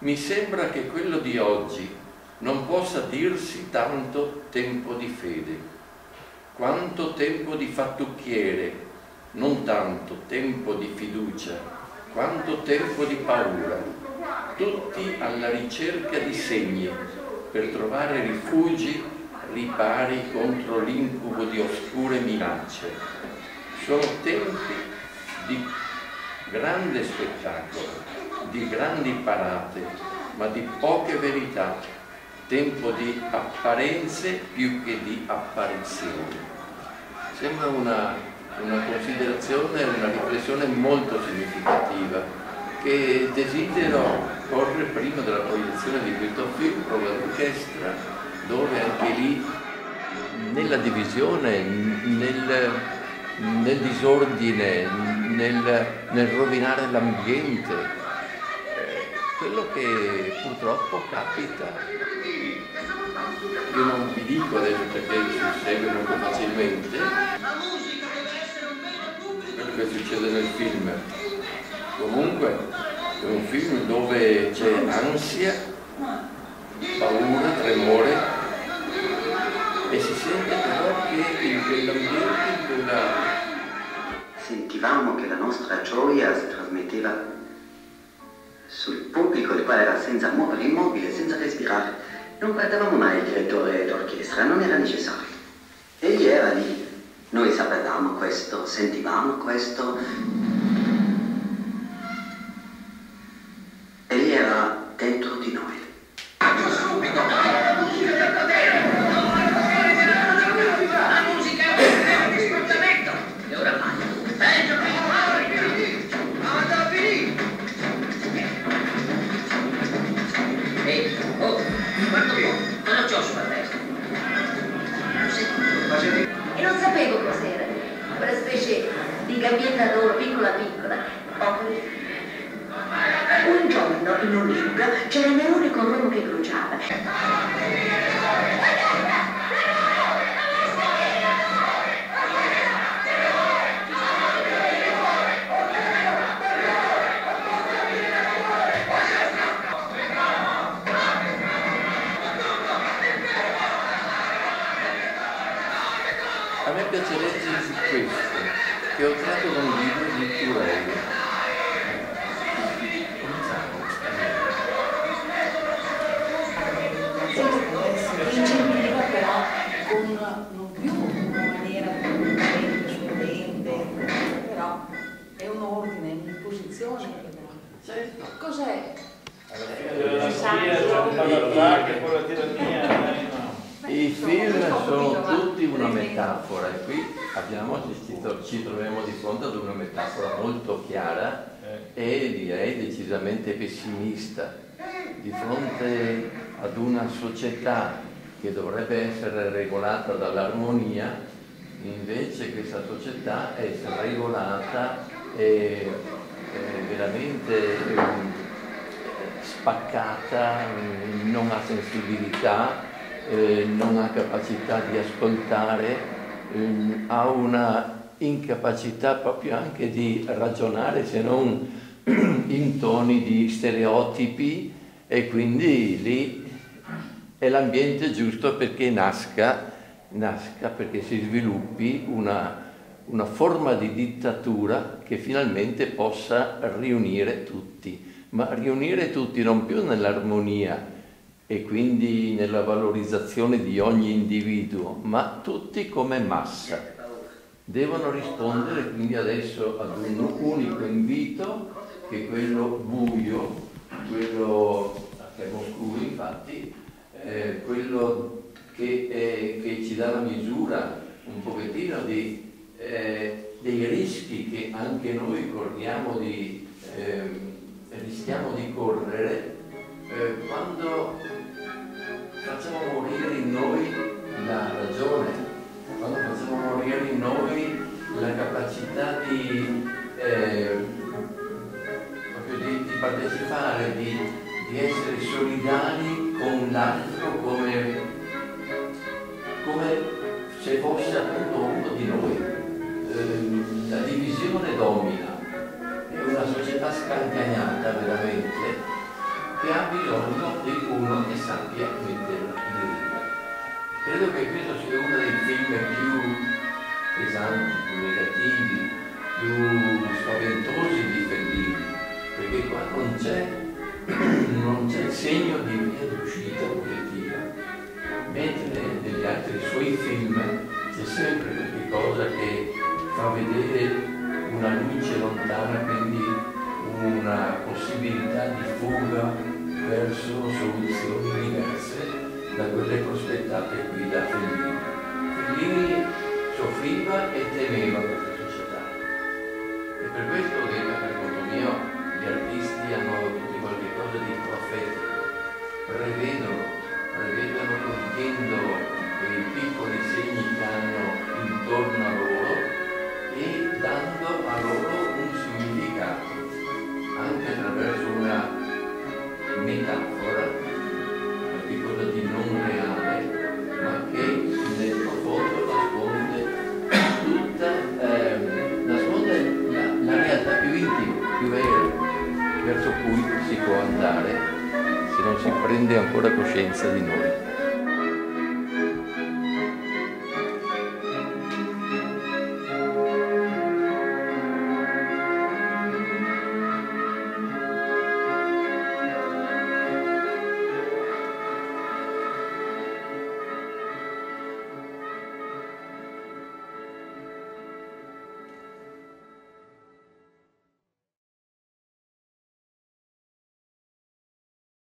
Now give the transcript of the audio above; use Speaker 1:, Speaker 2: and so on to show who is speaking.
Speaker 1: Mi sembra che quello di oggi non possa dirsi tanto tempo di fede, quanto tempo di fattucchiere, non tanto tempo di fiducia, quanto tempo di paura, tutti alla ricerca di segni per trovare rifugi, ripari contro l'incubo di oscure minacce. Sono tempi di grande spettacolo, di grandi parate, ma di poche verità, tempo di apparenze più che di apparizioni. Sembra una considerazione, una riflessione molto significativa che desidero porre prima della proiezione di questo film proprio all'orchestra, dove anche lì nella divisione, nel disordine, nel rovinare l'ambiente, quello che purtroppo capita. Io non vi dico adesso perché si segue molto facilmente quello che succede nel film. Comunque è un film dove c'è ansia, paura, tremore, e si sente però che in quell'ambiente, in quella...
Speaker 2: Sentivamo che la nostra gioia si trasmetteva sul pubblico, il quale era senza muovere, immobile, senza respirare. Non guardavamo mai il direttore d'orchestra, non era necessario. Egli era lì. Noi sapevamo questo, sentivamo questo. Egli era dentro di noi. Subito! La musica del potere! La musica è un sfruttamento! E oramai, peggio che ehi, oh, guarda un po', cosa c'ho sulla testa?
Speaker 3: E non sapevo cos'era, quella specie di gabbietta d'oro piccola piccola. Un giorno in un libro c'era Nerone con l'uomo che bruciava.
Speaker 1: A me piace leggere su questo, che ho tratto da un libro di Turello.
Speaker 4: Si incentiva però con non più una maniera studente, però è un ordine, un'imposizione.
Speaker 1: Certo.
Speaker 4: Cos'è?
Speaker 1: I film sono tutti una metafora e qui ci troviamo di fronte ad una metafora molto chiara e direi decisamente pessimista, di fronte ad una società che dovrebbe essere regolata dall'armonia. Invece questa società è regolata e veramente spaccata, non ha sensibilità, non ha capacità di ascoltare, ha una incapacità proprio anche di ragionare se non in toni di stereotipi, e quindi lì è l'ambiente giusto perché nasca perché si sviluppi una forma di dittatura che finalmente possa riunire tutti, ma riunire tutti non più nell'armonia e quindi nella valorizzazione di ogni individuo, ma tutti come massa. Devono rispondere quindi adesso ad un unico invito, che è quello buio, quello che è Moscou infatti, quello che ci dà la misura un pochettino dei rischi che anche noi rischiamo di correre quando facciamo morire in noi la ragione, quando facciamo morire in noi la capacità di partecipare, di essere solidari con l'altro come se fosse appunto uno di noi. La divisione domina, è una società scancagnata veramente, che ha bisogno di uno che sappia metterla in riga. Credo che questo sia uno dei film più pesanti, più negativi, più spaventosi di Fellini, perché qua non c'è segno di via d'uscita positiva, mentre negli altri suoi film c'è sempre qualche cosa che fa vedere una luce lontana, quindi una possibilità di fuga verso soluzioni diverse da quelle prospettate qui da Fellini. Fellini soffriva e temeva questa società. E per questo che, per conto mio, gli artisti hanno tutti qualche cosa di profetico. Prevedono compiendo quei piccoli segni che hanno intorno a loro e dando a loro un significato, anche attraverso una metafora, qualcosa di non reale, ma che nel profondo nasconde la realtà più intima, più vera, verso cui si può andare se non si prende ancora coscienza di noi.